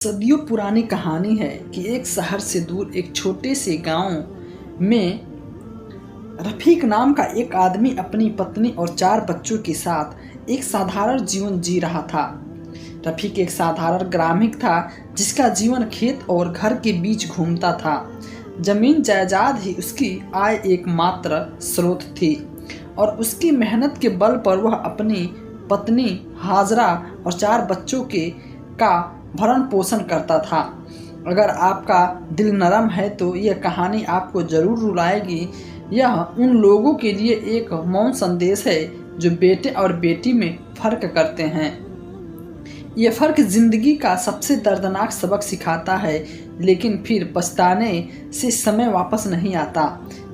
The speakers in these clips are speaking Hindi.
सदियों पुरानी कहानी है कि एक शहर से दूर एक छोटे से गांव में रफीक नाम का एक आदमी अपनी पत्नी और 4 बच्चों के साथ एक साधारण जीवन जी रहा था। रफीक एक साधारण ग्रामीण था जिसका जीवन खेत और घर के बीच घूमता था। जमीन जायदाद ही उसकी आय एकमात्र स्रोत थी और उसकी मेहनत के बल पर वह अपनी पत्नी हाजरा और 4 बच्चों का भरण पोषण करता था। अगर आपका दिल नरम है तो यह कहानी आपको जरूर रुलाएगी। यह उन लोगों के लिए एक मौन संदेश है जो बेटे और बेटी में फर्क करते हैं। यह फर्क जिंदगी का सबसे दर्दनाक सबक सिखाता है, लेकिन फिर पछताने से समय वापस नहीं आता।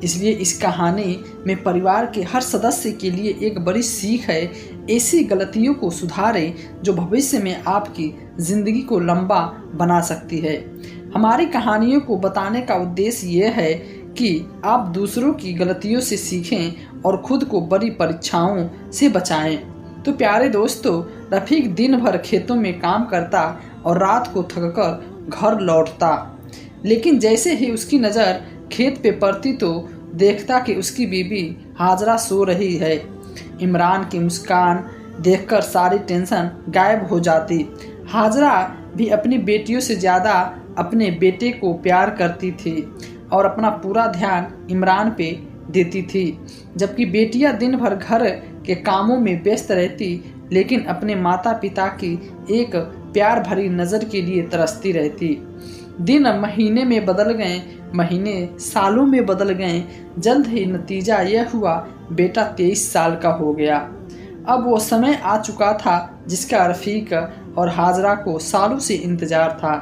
इसलिए इस कहानी में परिवार के हर सदस्य के लिए एक बड़ी सीख है। ऐसी गलतियों को सुधारें जो भविष्य में आपकी ज़िंदगी को लंबा बना सकती है। हमारी कहानियों को बताने का उद्देश्य ये है कि आप दूसरों की गलतियों से सीखें और खुद को बड़ी परीक्षाओं से बचाएं। तो प्यारे दोस्तों, रफीक दिन भर खेतों में काम करता और रात को थककर घर लौटता, लेकिन जैसे ही उसकी नज़र खेत पे पड़ती तो देखता कि उसकी बीवी हाजरा सो रही है। इमरान की मुस्कान देखकर सारी टेंशन गायब हो जाती। हाजरा भी अपनी बेटियों से ज़्यादा अपने बेटे को प्यार करती थी और अपना पूरा ध्यान इमरान पे देती थी, जबकि बेटियां दिन भर घर के कामों में व्यस्त रहती, लेकिन अपने माता पिता की एक प्यार भरी नज़र के लिए तरसती रहती। दिन महीने में बदल गए, महीने सालों में बदल गए। जल्द ही नतीजा यह हुआ, बेटा 23 साल का हो गया। अब वो समय आ चुका था जिसका रफीक और हाजरा को सालों से इंतजार था।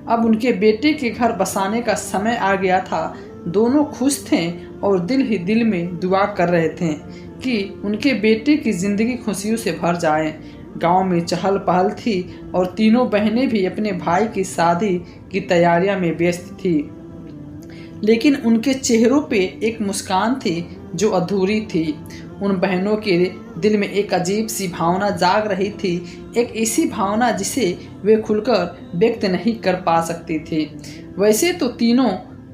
अब उनके बेटे के घर बसाने का समय आ गया था। दोनों खुश थे और दिल ही दिल में दुआ कर रहे थे कि उनके बेटे की ज़िंदगी खुशियों से भर जाए। गांव में चहल पहल थी और तीनों बहनें भी अपने भाई की शादी की तैयारियां में व्यस्त थी, लेकिन उनके चेहरों पे एक मुस्कान थी जो अधूरी थी। उन बहनों के दिल में एक अजीब सी भावना जाग रही थी, एक ऐसी भावना जिसे वे खुलकर व्यक्त नहीं कर पा सकती थी। वैसे तो तीनों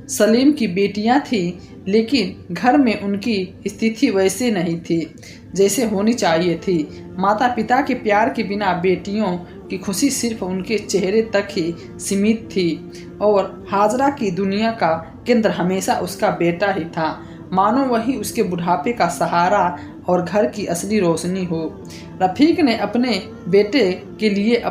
सलीम की बेटियां थीं, लेकिन घर में उनकी स्थिति वैसे नहीं थी जैसे होनी चाहिए थी। माता पिता के प्यार के बिना बेटियों की खुशी सिर्फ उनके चेहरे तक ही सीमित थी और हाजरा की दुनिया का केंद्र हमेशा उसका बेटा ही था, मानो वही उसके बुढ़ापे का सहारा और घर की असली रोशनी हो। रफीक ने अपने बेटे के लिए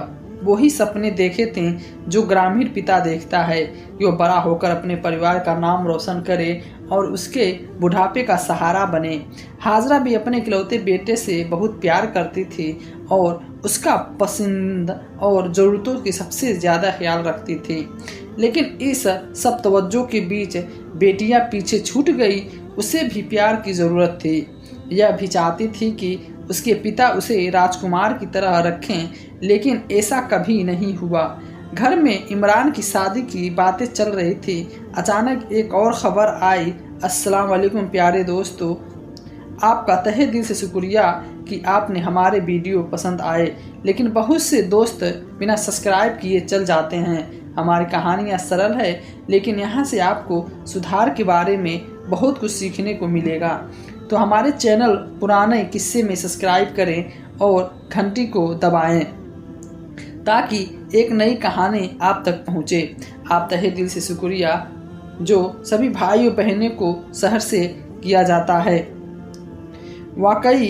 वही सपने देखे थे जो ग्रामीण पिता देखता है कि वो बड़ा होकर अपने परिवार का नाम रोशन करे और उसके बुढ़ापे का सहारा बने। हाजरा भी अपने इकलौते बेटे से बहुत प्यार करती थी और उसका पसंद और ज़रूरतों की सबसे ज़्यादा ख्याल रखती थी, लेकिन इस सब तवज्जो के बीच बेटियां पीछे छूट गई। उसे भी प्यार की ज़रूरत थी। यह भी चाहती थी कि उसके पिता उसे राजकुमार की तरह रखें, लेकिन ऐसा कभी नहीं हुआ। घर में इमरान की शादी की बातें चल रही थी। अचानक एक और ख़बर आई। अस्सलाम वालेकुम प्यारे दोस्तों, आपका तहे दिल से शुक्रिया कि आपने हमारे वीडियो पसंद आए, लेकिन बहुत से दोस्त बिना सब्सक्राइब किए चल जाते हैं। हमारी कहानियाँ सरल है, लेकिन यहाँ से आपको सुधार के बारे में बहुत कुछ सीखने को मिलेगा। तो हमारे चैनल पुराने किस्से में सब्सक्राइब करें और घंटी को दबाएं ताकि एक नई कहानी आप तक पहुँचे। आप तहे दिल से शुक्रिया जो सभी भाइयों बहनों को शहर से किया जाता है। वाकई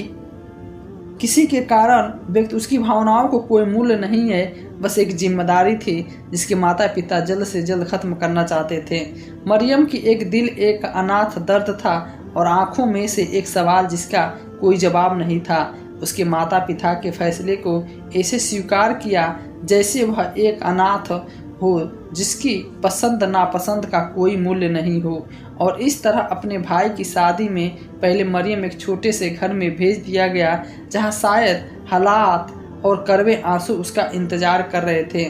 किसी के कारण व्यक्ति उसकी भावनाओं को कोई मूल्य नहीं है, बस एक जिम्मेदारी थी जिसके माता पिता जल्द से जल्द ख़त्म करना चाहते थे। मरियम की एक दिल एक अनाथ दर्द था और आंखों में से एक सवाल जिसका कोई जवाब नहीं था। उसके माता पिता के फैसले को ऐसे स्वीकार किया जैसे वह एक अनाथ हो जिसकी पसंद नापसंद का कोई मूल्य नहीं हो, और इस तरह अपने भाई की शादी में पहले मरियम एक छोटे से घर में भेज दिया गया जहां शायद हालात और कड़वे आंसू उसका इंतजार कर रहे थे।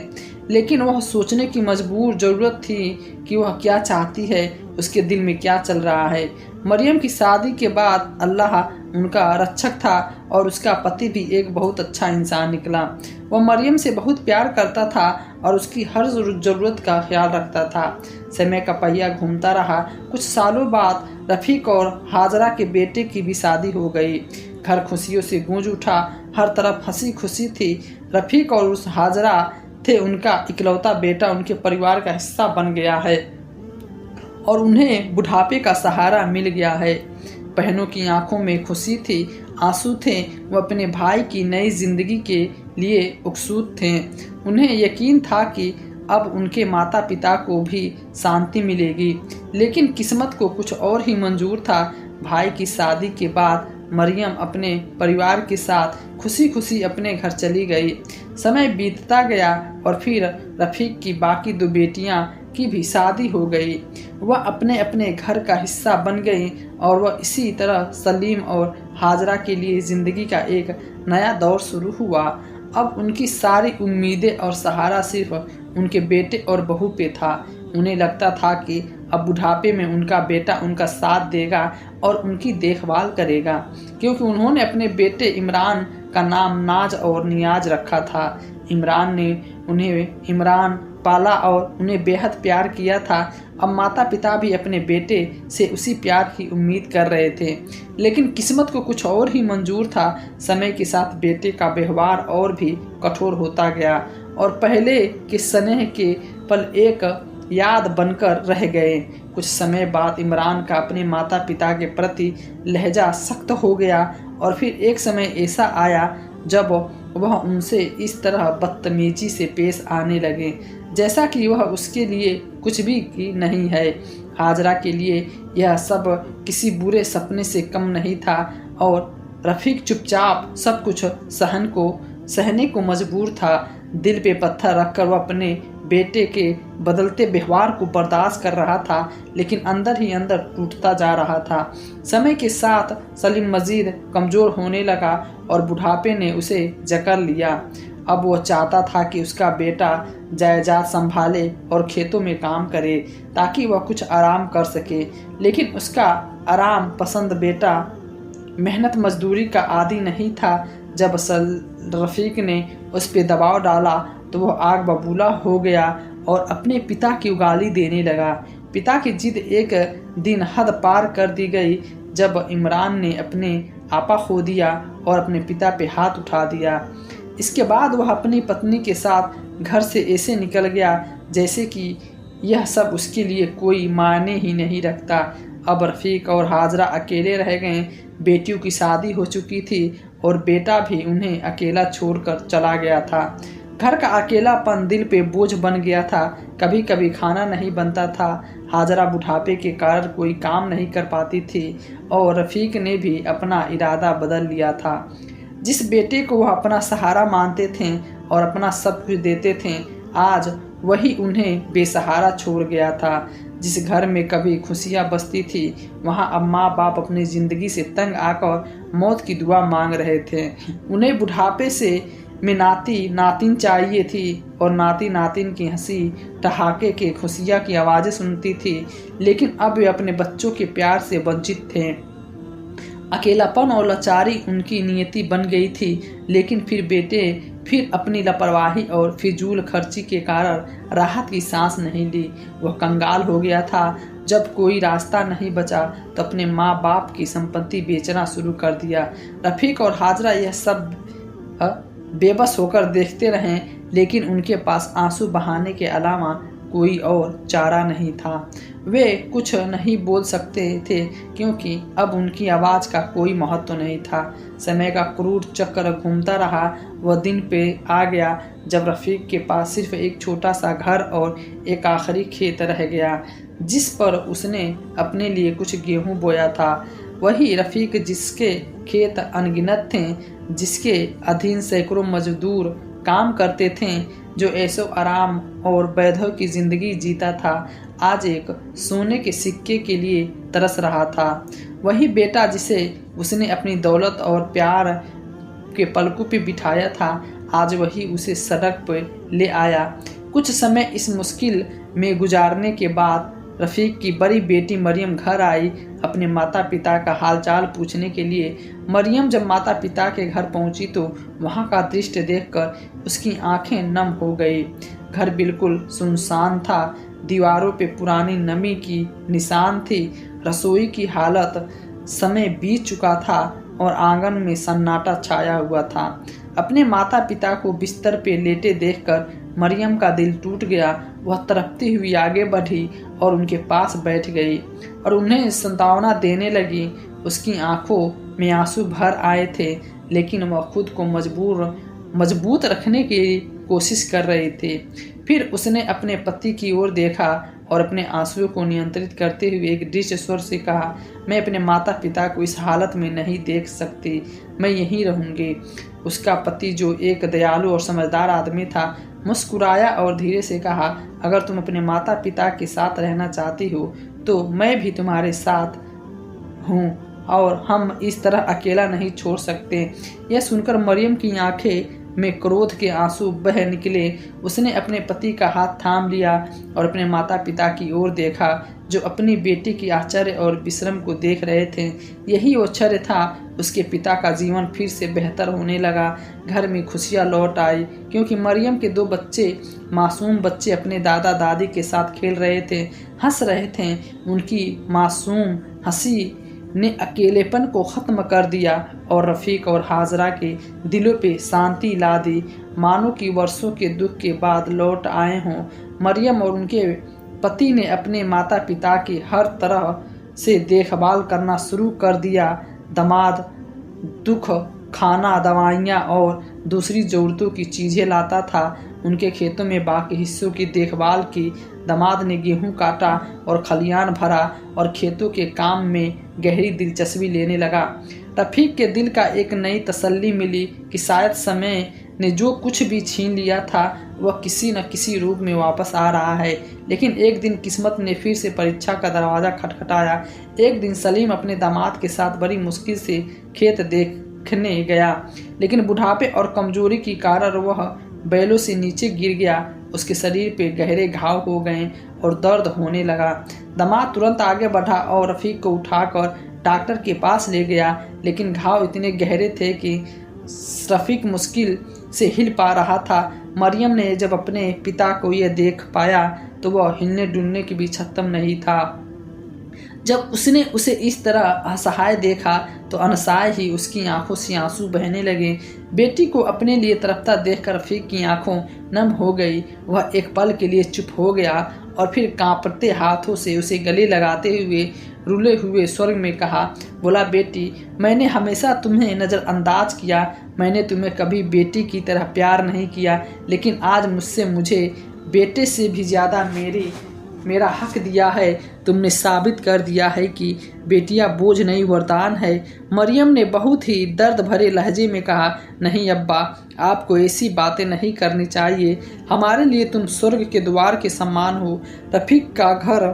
लेकिन वह सोचने की मजबूर ज़रूरत थी कि वह क्या चाहती है, उसके दिल में क्या चल रहा है। मरियम की शादी के बाद अल्लाह उनका रक्षक था और उसका पति भी एक बहुत अच्छा इंसान निकला। वह मरियम से बहुत प्यार करता था और उसकी हर ज़रूरत का ख्याल रखता था। समय का पहिया घूमता रहा। कुछ सालों बाद रफ़ीक और हाजरा के बेटे की भी शादी हो गई। घर खुशियों से गूंज उठा, हर तरफ हंसी खुशी थी। रफ़ीक और उस हाजरा थे उनका इकलौता बेटा उनके परिवार का हिस्सा बन गया है और उन्हें बुढ़ापे का सहारा मिल गया है। बहनों की आंखों में खुशी थी, आंसू थे। वो अपने भाई की नई जिंदगी के लिए उत्सुक थे। उन्हें यकीन था कि अब उनके माता पिता को भी शांति मिलेगी, लेकिन किस्मत को कुछ और ही मंजूर था। भाई की शादी के बाद मरियम अपने परिवार के साथ खुशी खुशी अपने घर चली गई। समय बीतता गया और फिर रफ़ीक की बाकी 2 बेटियां की भी शादी हो गई। वह अपने अपने घर का हिस्सा बन गई और वह इसी तरह सलीम और हाजरा के लिए ज़िंदगी का एक नया दौर शुरू हुआ। अब उनकी सारी उम्मीदें और सहारा सिर्फ उनके बेटे और बहू पे था। उन्हें लगता था कि अब बुढ़ापे में उनका बेटा उनका साथ देगा और उनकी देखभाल करेगा, क्योंकि उन्होंने अपने बेटे इमरान का नाम नाज और नियाज रखा था। इमरान ने उन्हें इमरान पाला और उन्हें बेहद प्यार किया था। अब माता पिता भी अपने बेटे से उसी प्यार की उम्मीद कर रहे थे, लेकिन किस्मत को कुछ और ही मंजूर था। समय के साथ बेटे का व्यवहार और भी कठोर होता गया और पहले के स्नेह के पल एक याद बनकर रह गए। कुछ समय बाद इमरान का अपने माता पिता के प्रति लहजा सख्त हो गया और फिर एक समय ऐसा आया जब वह उनसे इस तरह बदतमीजी से पेश आने लगे जैसा कि वह उसके लिए कुछ भी की नहीं है। हाजरा के लिए यह सब किसी बुरे सपने से कम नहीं था और रफ़ीक चुपचाप सब कुछ सहने को मजबूर था। दिल पे पत्थर रखकर वह अपने बेटे के बदलते व्यवहार को बर्दाश्त कर रहा था, लेकिन अंदर ही अंदर टूटता जा रहा था। समय के साथ सलीम मजीद कमज़ोर होने लगा और बुढ़ापे ने उसे जकड़ लिया। अब वो चाहता था कि उसका बेटा जायदाद संभाले और खेतों में काम करे ताकि वह कुछ आराम कर सके, लेकिन उसका आराम पसंद बेटा मेहनत मजदूरी का आदी नहीं था। जब रफ़ीक ने उस पर दबाव डाला तो वह आग बबूला हो गया और अपने पिता की गाली देने लगा। पिता की जिद एक दिन हद पार कर दी गई जब इमरान ने अपने आपा खो दिया और अपने पिता पे हाथ उठा दिया। इसके बाद वह अपनी पत्नी के साथ घर से ऐसे निकल गया जैसे कि यह सब उसके लिए कोई मायने ही नहीं रखता। अब रफ़ीक और हाजरा अकेले रह गए। बेटियों की शादी हो चुकी थी और बेटा भी उन्हें अकेला छोड़कर चला गया था। घर का अकेलापन दिल पे बोझ बन गया था। कभी कभी खाना नहीं बनता था। हाजरा बुढ़ापे के कारण कोई काम नहीं कर पाती थी और रफ़ीक ने भी अपना इरादा बदल लिया था। जिस बेटे को वह अपना सहारा मानते थे और अपना सब कुछ देते थे, आज वही उन्हें बेसहारा छोड़ गया था। जिस घर में कभी खुशियाँ बसती थी, वहाँ अब माँ बाप अपनी ज़िंदगी से तंग आकर मौत की दुआ मांग रहे थे। उन्हें बुढ़ापे में नाती नातिन चाहिए थी और नाती नातिन की हंसी ठहाके के खुशियाँ की आवाज़ें सुनती थी, लेकिन अब वे अपने बच्चों के प्यार से वंचित थे। अकेलापन और लाचारी उनकी नियति बन गई थी, लेकिन फिर अपनी लापरवाही और फिजूल खर्ची के कारण राहत की सांस नहीं ली। वह कंगाल हो गया था। जब कोई रास्ता नहीं बचा तो अपने माँ बाप की संपत्ति बेचना शुरू कर दिया। रफ़ीक और हाजरा यह सब बेबस होकर देखते रहे, लेकिन उनके पास आंसू बहाने के अलावा कोई और चारा नहीं था। वे कुछ नहीं बोल सकते थे क्योंकि अब उनकी आवाज़ का कोई महत्व नहीं था। समय का क्रूर चक्र घूमता रहा। वह दिन पे आ गया जब रफ़ीक के पास सिर्फ एक छोटा सा घर और एक आखिरी खेत रह गया जिस पर उसने अपने लिए कुछ गेहूं बोया था। वही रफ़ीक जिसके खेत अनगिनत थे, जिसके अधीन सैकड़ों मजदूर काम करते थे, जो ऐशो आराम और वैभव की ज़िंदगी जीता था, आज एक सोने के सिक्के के लिए तरस रहा था। वही बेटा जिसे उसने अपनी दौलत और प्यार के पलकों पे बिठाया था, आज वही उसे सड़क पर ले आया। कुछ समय इस मुश्किल में गुजारने के बाद रफ़ीक की बड़ी बेटी मरियम घर आई अपने माता पिता का हालचाल पूछने के लिए। मरियम जब माता पिता के घर पहुंची तो वहां का दृश्य देखकर उसकी आंखें नम हो गई। घर बिल्कुल सुनसान था, दीवारों पे पुरानी नमी की निशान थी, रसोई की हालत समय बीत चुका था और आंगन में सन्नाटा छाया हुआ था। अपने माता पिता को बिस्तर पे लेटे देखकर मरियम का दिल टूट गया। वह तड़पती हुई आगे बढ़ी और उनके पास बैठ गई और उन्हें सांत्वना देने लगी। उसकी आंखों में आंसू भर आए थे, लेकिन वह खुद को मजबूत रखने की कोशिश कर रही थी। फिर उसने अपने पति की ओर देखा और अपने आंसुओं को नियंत्रित करते हुए एक दृढ़ स्वर से कहा, मैं अपने माता पिता को इस हालत में नहीं देख सकती, मैं यहीं रहूंगी। उसका पति, जो एक दयालु और समझदार आदमी था, मुस्कुराया और धीरे से कहा, अगर तुम अपने माता पिता के साथ रहना चाहती हो तो मैं भी तुम्हारे साथ हूँ और हम इस तरह अकेला नहीं छोड़ सकते। यह सुनकर मरियम की आंखें में क्रोध के आंसू बह निकले। उसने अपने पति का हाथ थाम लिया और अपने माता पिता की ओर देखा, जो अपनी बेटी की आश्चर्य और विश्रम को देख रहे थे। यही आश्चर्य था, उसके पिता का जीवन फिर से बेहतर होने लगा। घर में खुशियां लौट आई क्योंकि मरियम के 2 मासूम बच्चे अपने दादा दादी के साथ खेल रहे थे, हंस रहे थे। उनकी मासूम हंसी ने अकेलेपन को ख़त्म कर दिया और रफ़ीक और हाजरा के दिलों पे शांति ला दी, मानो कि वर्षों के दुख के बाद लौट आए हों। मरियम और उनके पति ने अपने माता पिता की हर तरह से देखभाल करना शुरू कर दिया। दामाद दुख, खाना, दवाइयाँ और दूसरी ज़रूरतों की चीज़ें लाता था। उनके खेतों में बाकी हिस्सों की देखभाल की। दामाद ने गेहूं काटा और खलियान भरा और खेतों के काम में गहरी दिलचस्पी लेने लगा। रफ़ीक के दिल का एक नई तसल्ली मिली कि शायद समय ने जो कुछ भी छीन लिया था वह किसी न किसी रूप में वापस आ रहा है। लेकिन एक दिन किस्मत ने फिर से परीक्षा का दरवाज़ा खटखटाया। एक दिन सलीम अपने दामाद के साथ बड़ी मुश्किल से खेत देखने गया, लेकिन बुढ़ापे और कमजोरी के कारण वह बैलों से नीचे गिर गया। उसके शरीर पे गहरे घाव हो गए और दर्द होने लगा। दामाद तुरंत आगे बढ़ा और रफ़ीक को उठाकर डॉक्टर के पास ले गया, लेकिन घाव इतने गहरे थे कि रफ़ीक मुश्किल से हिल पा रहा था। मरियम ने जब अपने पिता को यह देख पाया तो वह हिलने डुलने की भी क्षमता नहीं था। जब उसने उसे इस तरह असहाय देखा तो अनसाय ही उसकी आंखों से आंसू बहने लगे। बेटी को अपने लिए तड़पता देखकर रफ़ीक की आंखों नम हो गई। वह एक पल के लिए चुप हो गया और फिर कांपते हाथों से उसे गले लगाते हुए रुले हुए स्वर में कहा, बोला, बेटी, मैंने हमेशा तुम्हें नज़रअंदाज किया, मैंने तुम्हें कभी बेटी की तरह प्यार नहीं किया, लेकिन आज मुझे बेटे से भी ज़्यादा मेरा हक दिया है। तुमने साबित कर दिया है कि बेटियां बोझ नहीं वरदान है। मरियम ने बहुत ही दर्द भरे लहजे में कहा, नहीं अब्बा, आपको ऐसी बातें नहीं करनी चाहिए। हमारे लिए तुम स्वर्ग के द्वार के समान हो। रफ़ीक का घर,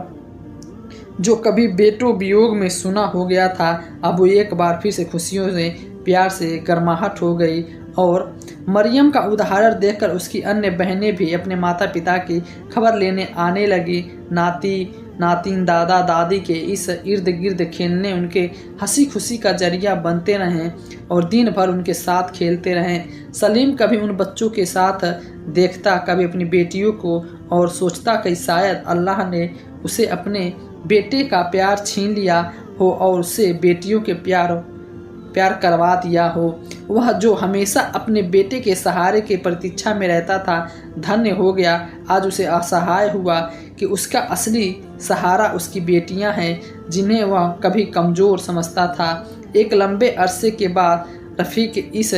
जो कभी बेटों वियोग में सुना हो गया था, अब वो एक बार फिर से खुशियों से, प्यार से गर्माहट हो गई। और मरियम का उदाहरण देखकर उसकी अन्य बहनें भी अपने माता पिता की खबर लेने आने लगी। नातिन दादा दादी के इस इर्द गिर्द खेलने उनके हंसी खुशी का जरिया बनते रहें और दिन भर उनके साथ खेलते रहें। सलीम कभी उन बच्चों के साथ देखता, कभी अपनी बेटियों को, और सोचता कि शायद अल्लाह ने उसे अपने बेटे का प्यार छीन लिया हो और उसे बेटियों के प्यार करवा दिया हो। वह जो हमेशा अपने बेटे के सहारे के प्रतीक्षा में रहता था, धन्य हो गया। आज उसे असहाय हुआ कि उसका असली सहारा उसकी बेटियां हैं, जिन्हें वह कभी कमज़ोर समझता था। एक लंबे अरसे के बाद रफ़ीक इस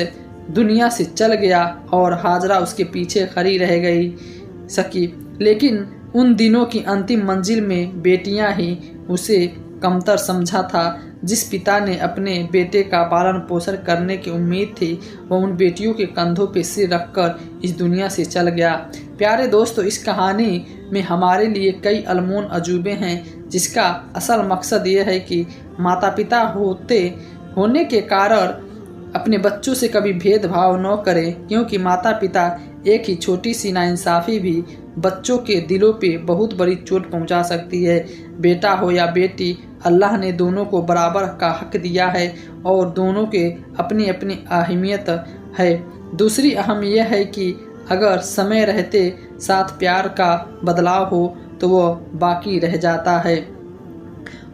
दुनिया से चल गया और हाजरा उसके पीछे खड़ी रह सकी। लेकिन उन दिनों की अंतिम मंजिल में बेटियां ही उसे कमतर समझा था। जिस पिता ने अपने बेटे का पालन पोषण करने की उम्मीद थी, वह उन बेटियों के कंधों पर सिर रखकर इस दुनिया से चल गया। प्यारे दोस्तों, इस कहानी में हमारे लिए कई अनमोल अजूबे हैं, जिसका असल मकसद ये है कि माता पिता होने के कारण अपने बच्चों से कभी भेदभाव न करें, क्योंकि माता पिता एक ही छोटी सी नाइंसाफ़ी भी बच्चों के दिलों पे बहुत बड़ी चोट पहुंचा सकती है। बेटा हो या बेटी, अल्लाह ने दोनों को बराबर का हक दिया है और दोनों के अपनी अपनी अहमियत है। दूसरी अहम यह है कि अगर समय रहते साथ प्यार का बदलाव हो तो वह बाकी रह जाता है।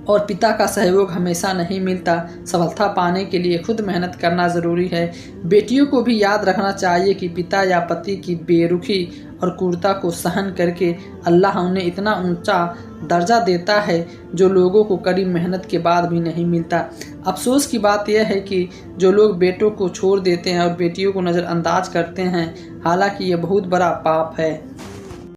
और पिता का सहयोग हमेशा नहीं मिलता। सफलता पाने के लिए खुद मेहनत करना ज़रूरी है। बेटियों को भी याद रखना चाहिए कि पिता या पति की बेरुखी और क्रूरता को सहन करके अल्लाह उन्हें इतना ऊंचा दर्जा देता है जो लोगों को कड़ी मेहनत के बाद भी नहीं मिलता। अफसोस की बात यह है कि जो लोग बेटों को छोड़ देते हैं और बेटियों को नज़रअंदाज करते हैं, हालांकि यह बहुत बड़ा पाप है।